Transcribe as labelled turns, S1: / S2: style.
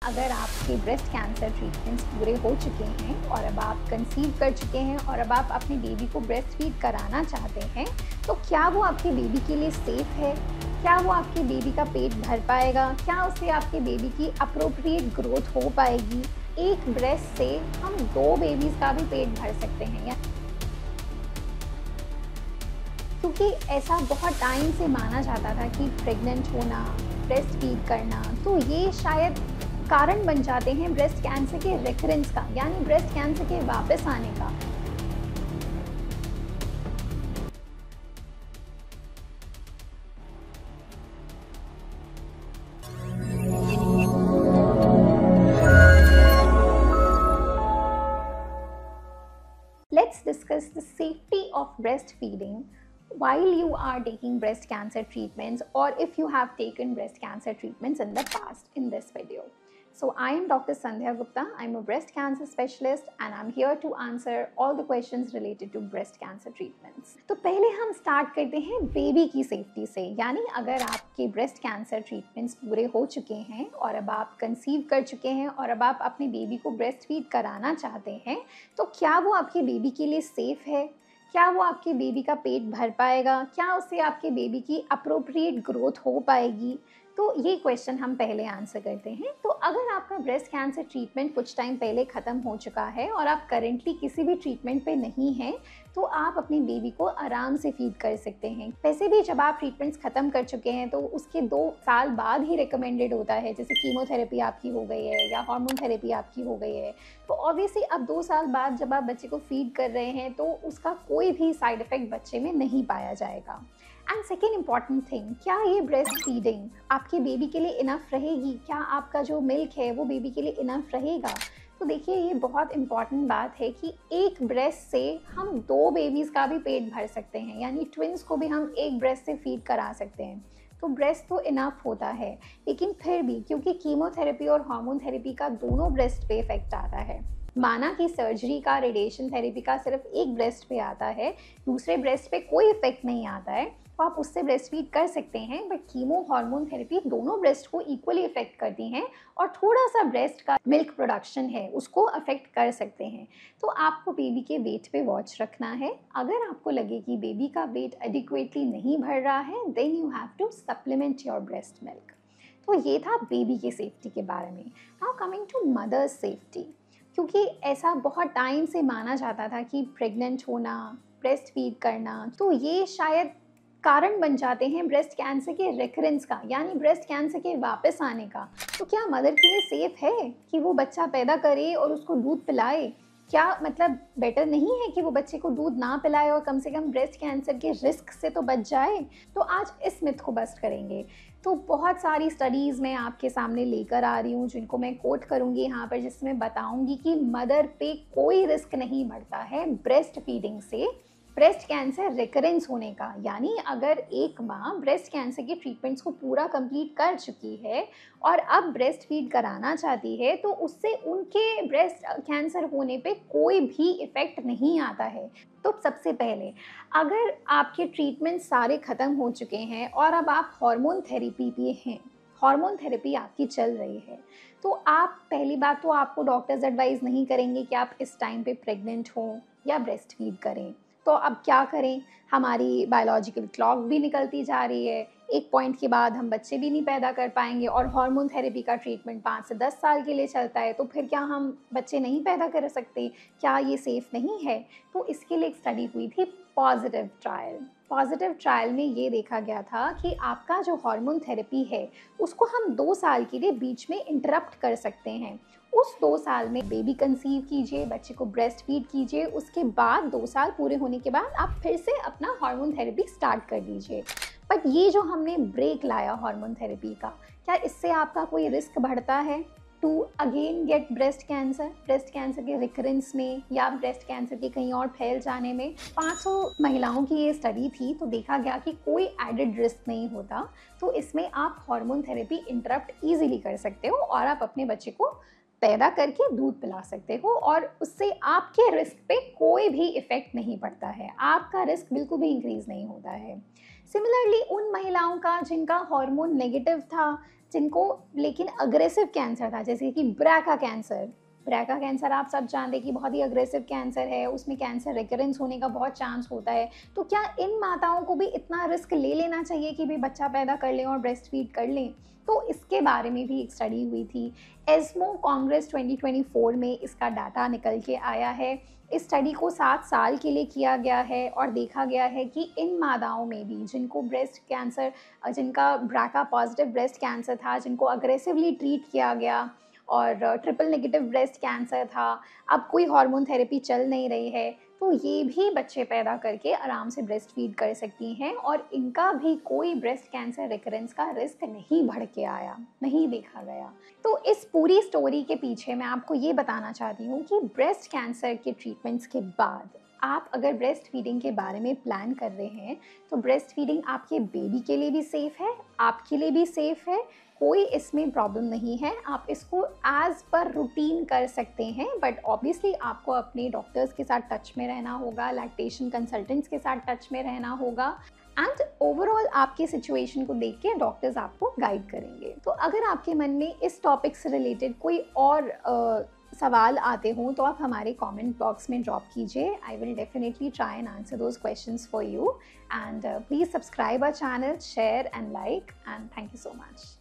S1: अगर आपके breast cancer treatments पूरे हो चुके हैं और अब आप कंसीव कर चुके हैं और अब आप अपने बेबी को ब्रेस्ट फीड कराना चाहते हैं, तो क्या वो आपके बेबी के लिए सेफ़ है? क्या वो आपके बेबी का पेट भर पाएगा? क्या उससे आपके बेबी की अप्रोप्रिएट ग्रोथ हो पाएगी? एक ब्रेस्ट से हम 2 बेबीज़ का भी पेट भर सकते हैं या क्योंकि ऐसा बहुत टाइम से माना जाता था कि प्रेग्नेंट होना, ब्रेस्ट फीड करना, तो ये शायद कारण बन जाते हैं ब्रेस्ट कैंसर के रिकरेंस का, यानी ब्रेस्ट कैंसर के वापस आने का। Let's discuss the safety of breastfeeding while you are taking breast cancer treatments or if you have taken breast cancer treatments in the past in this video. So I am Dr. Sandhya Gupta. I'm a breast cancer specialist and I'm here to answer all the questions related to breast cancer treatments. तो पहले हम start करते हैं baby की safety से, यानी अगर आपके ब्रेस्ट कैंसर ट्रीटमेंट्स पूरे हो चुके हैं और अब आप कंसीव कर चुके हैं और अब आप अपने बेबी को ब्रेस्ट फीड कराना चाहते हैं, तो क्या वो आपके बेबी के लिए सेफ़ है? क्या वो आपके बेबी का पेट भर पाएगा? क्या उससे आपके बेबी की अप्रोप्रिएट ग्रोथ हो पाएगी? तो ये क्वेश्चन हम पहले आंसर करते हैं। तो अगर आपका ब्रेस्ट कैंसर ट्रीटमेंट कुछ टाइम पहले ख़त्म हो चुका है और आप करेंटली किसी भी ट्रीटमेंट पे नहीं हैं, तो आप अपने बेबी को आराम से फीड कर सकते हैं। वैसे भी जब आप ट्रीटमेंट्स ख़त्म कर चुके हैं तो उसके 2 साल बाद ही रिकमेंडेड होता है, जैसे कीमोथेरेपी आपकी हो गई है या हार्मोन थेरेपी आपकी हो गई है, तो ऑब्वियसली अब 2 साल बाद जब आप बच्चे को फीड कर रहे हैं तो उसका कोई भी साइड इफ़ेक्ट बच्चे में नहीं पाया जाएगा। एंड सेकेंड इम्पॉर्टेंट थिंग, क्या ये ब्रेस्ट फीडिंग आपके बेबी के लिए इनफ रहेगी? क्या आपका जो मिल्क है वो बेबी के लिए इनफ रहेगा? तो देखिए, ये बहुत इंपॉर्टेंट बात है कि एक ब्रेस्ट से हम 2 बेबीज़ का भी पेट भर सकते हैं, यानी ट्विंस को भी हम एक ब्रेस्ट से फीड करा सकते हैं। तो ब्रेस्ट तो इनफ होता है, लेकिन फिर भी क्योंकि कीमोथेरेपी और हार्मोन थेरेपी का दोनों ब्रेस्ट पे इफेक्ट आता है, माना कि सर्जरी का, रेडिएशन थेरेपी का सिर्फ एक ब्रेस्ट पे आता है, दूसरे ब्रेस्ट पे कोई इफेक्ट नहीं आता है, तो आप उससे ब्रेस्ट फीड कर सकते हैं। बट कीमो हार्मोन थेरेपी दोनों ब्रेस्ट को इक्वली इफेक्ट करती हैं और थोड़ा सा ब्रेस्ट का मिल्क प्रोडक्शन है उसको अफेक्ट कर सकते हैं। तो आपको बेबी के वेट पे वॉच रखना है। अगर आपको लगे कि बेबी का वेट एडिक्वेटली नहीं बढ़ रहा है, then you have to supplement your breast milk. तो ये था बेबी की सेफ्टी के बारे में। Now coming to mother's safety, क्योंकि ऐसा बहुत टाइम से माना जाता था कि प्रेग्नेंट होना, ब्रेस्ट फीड करना, तो ये शायद कारण बन जाते हैं ब्रेस्ट कैंसर के रिकरेंस का, यानी ब्रेस्ट कैंसर के वापस आने का। तो क्या मदर के लिए सेफ़ है कि वो बच्चा पैदा करे और उसको दूध पिलाए? क्या मतलब बेटर नहीं है कि वो बच्चे को दूध ना पिलाए और कम से कम ब्रेस्ट कैंसर के रिस्क से तो बच जाए? तो आज इस मिथ को बस्ट करेंगे। तो बहुत सारी स्टडीज़ मैं आपके सामने लेकर आ रही हूँ, जिनको मैं कोट करूँगी यहाँ पर, जिसमें बताऊँगी कि मदर पे कोई रिस्क नहीं बढ़ता है ब्रेस्ट फीडिंग से ब्रेस्ट कैंसर रिकरेंस होने का। यानी अगर एक माँ ब्रेस्ट कैंसर के ट्रीटमेंट्स को पूरा कंप्लीट कर चुकी है और अब ब्रेस्ट फीड कराना चाहती है, तो उससे उनके ब्रेस्ट कैंसर होने पे कोई भी इफ़ेक्ट नहीं आता है। तो सबसे पहले, अगर आपके ट्रीटमेंट सारे ख़त्म हो चुके हैं और अब आप हार्मोन थेरेपी पे हैं, हार्मोन थेरेपी आपकी चल रही है, तो आप पहली बात तो आपको डॉक्टर्स एडवाइस नहीं करेंगे कि आप इस टाइम पे प्रेग्नेंट हो या ब्रेस्ट फीड करें। तो अब क्या करें? हमारी बायोलॉजिकल क्लॉक भी निकलती जा रही है, एक पॉइंट के बाद हम बच्चे भी नहीं पैदा कर पाएंगे और हार्मोन थेरेपी का ट्रीटमेंट 5 से 10 साल के लिए चलता है, तो फिर क्या हम बच्चे नहीं पैदा कर सकते? क्या ये सेफ़ नहीं है? तो इसके लिए एक स्टडी हुई थी, पॉजिटिव ट्रायल। पॉजिटिव ट्रायल में ये देखा गया था कि आपका जो हार्मोन थेरेपी है उसको हम 2 साल के लिए बीच में इंटरप्ट कर सकते हैं। उस 2 साल में बेबी कंसीव कीजिए, बच्चे को ब्रेस्ट फीड कीजिए, उसके बाद 2 साल पूरे होने के बाद आप फिर से अपना हार्मोन थेरेपी स्टार्ट कर दीजिए। बट ये जो हमने ब्रेक लाया हार्मोन थेरेपी का, क्या इससे आपका कोई रिस्क बढ़ता है to again get breast cancer के रिकरेंस में या ब्रेस्ट कैंसर के कहीं और फैल जाने में? 500 महिलाओं की ये स्टडी थी, तो देखा गया कि कोई एडेड रिस्क नहीं होता। तो इसमें आप हार्मोन थेरेपी इंटरप्ट ईजिली कर सकते हो और आप अपने बच्चे को पैदा करके दूध पिला सकते हो और उससे आपके रिस्क पे कोई भी इफ़ेक्ट नहीं पड़ता है, आपका रिस्क बिल्कुल भी इंक्रीज़ नहीं होता है। सिमिलरली उन महिलाओं का जिनका हार्मोन नेगेटिव था, जिनको लेकिन अग्रेसिव कैंसर था, जैसे कि ब्रैका कैंसर। ब्रैका कैंसर आप सब जानते हैं कि बहुत ही अग्रेसिव कैंसर है, उसमें कैंसर रिकरेंस होने का बहुत चांस होता है। तो क्या इन माताओं को भी इतना रिस्क ले लेना चाहिए कि भी बच्चा पैदा कर लें और ब्रेस्ट फीड कर लें? तो इसके बारे में भी एक स्टडी हुई थी। एस्मो कांग्रेस 2024 में इसका डाटा निकल के आया है। इस स्टडी को 7 साल के लिए किया गया है और देखा गया है कि इन माताओं में भी जिनको ब्रेस्ट कैंसर, जिनका ब्रैका पॉजिटिव ब्रेस्ट कैंसर था, जिनको अग्रेसिवली ट्रीट किया गया और ट्रिपल नेगेटिव ब्रेस्ट कैंसर था, अब कोई हार्मोन थेरेपी चल नहीं रही है, तो ये भी बच्चे पैदा करके आराम से ब्रेस्ट फीड कर सकती हैं और इनका भी कोई ब्रेस्ट कैंसर रिकरेंस का रिस्क नहीं बढ़ के आया, नहीं देखा गया। तो इस पूरी स्टोरी के पीछे मैं आपको ये बताना चाहती हूँ कि ब्रेस्ट कैंसर के ट्रीटमेंट्स के बाद आप अगर ब्रेस्ट फीडिंग के बारे में प्लान कर रहे हैं तो ब्रेस्ट फीडिंग आपके बेबी के लिए भी सेफ़ है, आपके लिए भी सेफ़ है, कोई इसमें प्रॉब्लम नहीं है। आप इसको एज़ पर रूटीन कर सकते हैं, बट ऑब्वियसली आपको अपने डॉक्टर्स के साथ टच में रहना होगा, लैक्टेशन कंसल्टेंट्स के साथ टच में रहना होगा एंड ओवरऑल आपके सिचुएशन को देख के डॉक्टर्स आपको गाइड करेंगे। तो अगर आपके मन में इस टॉपिक से रिलेटेड कोई और सवाल आते हों तो आप हमारे कमेंट बॉक्स में ड्रॉप कीजिए। I will definitely try and answer those questions for you and please subscribe our channel, share and like and thank you so much.